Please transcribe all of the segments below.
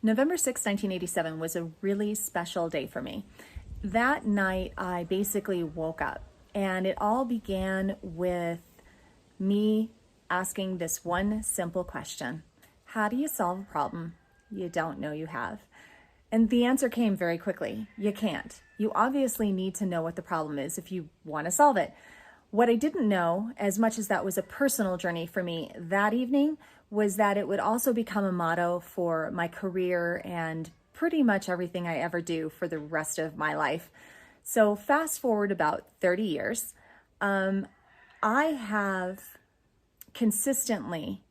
November 6, 1987 was a really special day for me. That night, I basically woke up, and it all began with me asking this one simple question: how do you solve a problem you don't know you have? And the answer came very quickly: you can't. You obviously need to know what the problem is if you want to solve it. What I didn't know, as much as that was a personal journey for me that evening, was that it would also become a motto for my career and pretty much everything I ever do for the rest of my life. So fast forward about 30 years, I have consistently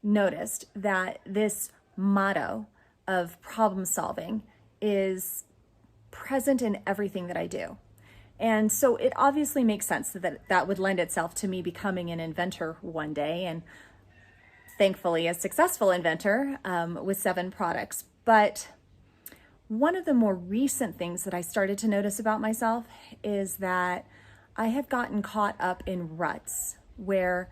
noticed that this motto of problem solving is present in everything that I do. And so it obviously makes sense that would lend itself to me becoming an inventor one day, and thankfully a successful inventor with 7 products. But one of the more recent things that I started to notice about myself is that I have gotten caught up in ruts where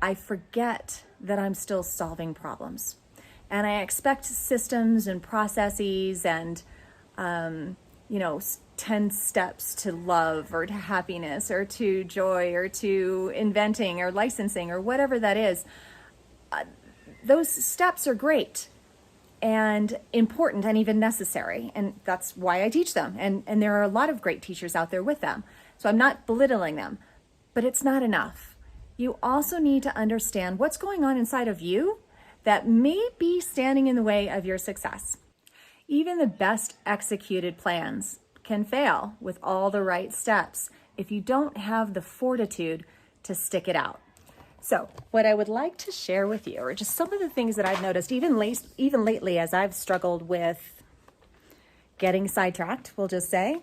I forget that I'm still solving problems. And I expect systems and processes and, 10 steps to love or to happiness or to joy or to inventing or licensing or whatever that is. Those steps are great and important and even necessary. And that's why I teach them. And there are a lot of great teachers out there with them. So I'm not belittling them, but it's not enough. You also need to understand what's going on inside of you that may be standing in the way of your success. Even the best executed plans can fail with all the right steps if you don't have the fortitude to stick it out. So what I would like to share with you are just some of the things that I've noticed even lately as I've struggled with getting sidetracked, we'll just say,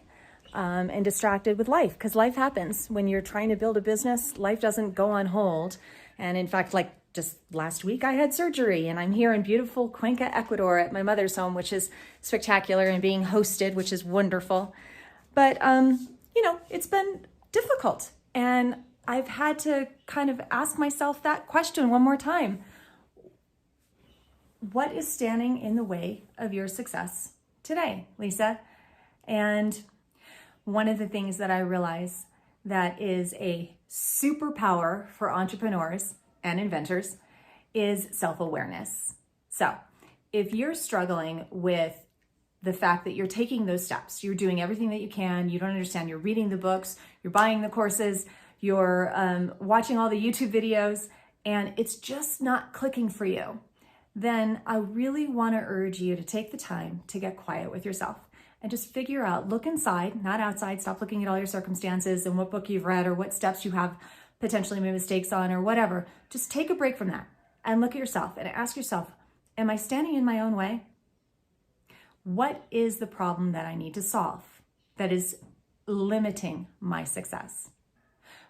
and distracted with life, because life happens. When you're trying to build a business, life doesn't go on hold. And in fact, like just last week, I had surgery, and I'm here in beautiful Cuenca, Ecuador at my mother's home, which is spectacular, and being hosted, which is wonderful. But, it's been difficult. And I've had to kind of ask myself that question one more time. What is standing in the way of your success today, Lisa? And one of the things that I realize that is a superpower for entrepreneurs and inventors is self-awareness. So if you're struggling with the fact that you're taking those steps, you're doing everything that you can, you don't understand, you're reading the books, you're buying the courses, you're watching all the YouTube videos, and it's just not clicking for you, then I really want to urge you to take the time to get quiet with yourself and just figure out, look inside, not outside. Stop looking at all your circumstances and what book you've read or what steps you have potentially made mistakes on or whatever. Just take a break from that and look at yourself and ask yourself, am I standing in my own way? What is the problem that I need to solve that is limiting my success?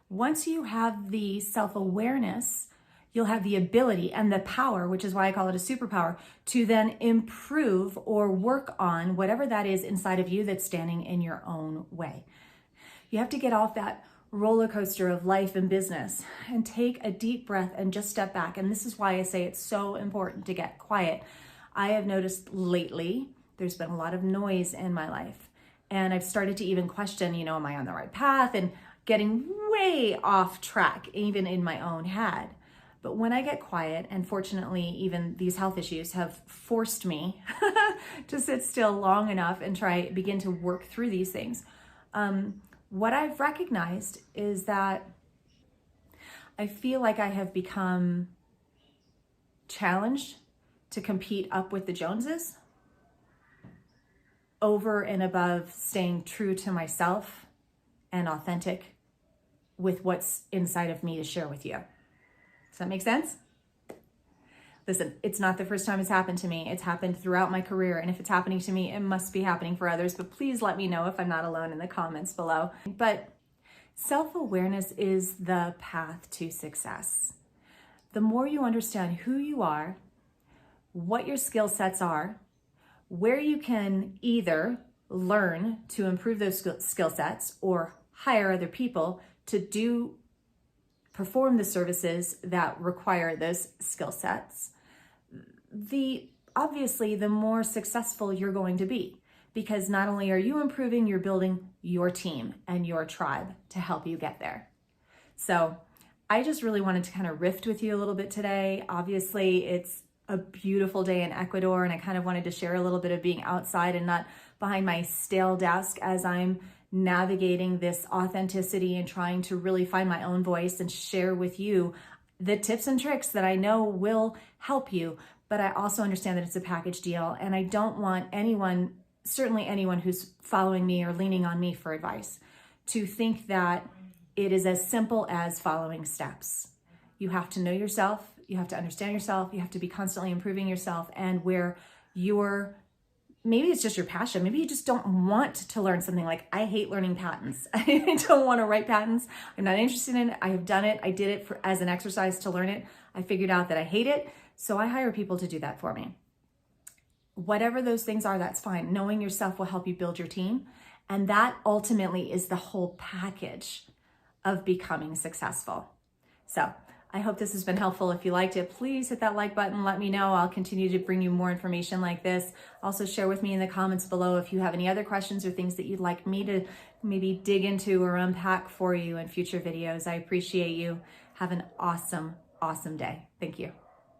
Once you have the self-awareness, you'll have the ability and the power, which is why I call it a superpower, to then improve or work on whatever that is inside of you that's standing in your own way. You have to get off that roller coaster of life and business and take a deep breath and just step back. And this is why I say it's so important to get quiet. I have noticed lately there's been a lot of noise in my life, and I've started to even question, am I on the right path, and getting way off track, even in my own head. But when I get quiet, and fortunately, even these health issues have forced me to sit still long enough and begin to work through these things. What I've recognized is that I feel like I have become challenged to compete up with the Joneses over and above staying true to myself and authentic with what's inside of me to share with you. Does that make sense? Listen, it's not the first time it's happened to me. It's happened throughout my career. And if it's happening to me, it must be happening for others. But please let me know if I'm not alone in the comments below. But self-awareness is the path to success. The more you understand who you are, what your skill sets are, where you can either learn to improve those skill sets or hire other people to perform the services that require those skill sets, the obviously the more successful you're going to be, because not only are you improving, you're building your team and your tribe to help you get there. So I just really wanted to kind of riff with you a little bit today. Obviously, it's a beautiful day in Ecuador, and I kind of wanted to share a little bit of being outside and not behind my stale desk as I'm navigating this authenticity and trying to really find my own voice and share with you the tips and tricks that I know will help you. But I also understand that it's a package deal, and I don't want anyone, certainly anyone who's following me or leaning on me for advice, to think that it is as simple as following steps. You have to know yourself, you have to understand yourself, you have to be constantly improving yourself, and where maybe it's just your passion. Maybe you just don't want to learn something. Like, I hate learning patents. I don't want to write patents. I'm not interested in it. I have done it. I did it as an exercise to learn it. I figured out that I hate it. So I hire people to do that for me. Whatever those things are, that's fine. Knowing yourself will help you build your team. And that ultimately is the whole package of becoming successful. So I hope this has been helpful. If you liked it, please hit that like button. Let me know. I'll continue to bring you more information like this. Also share with me in the comments below if you have any other questions or things that you'd like me to maybe dig into or unpack for you in future videos. I appreciate you. Have an awesome, awesome day. Thank you.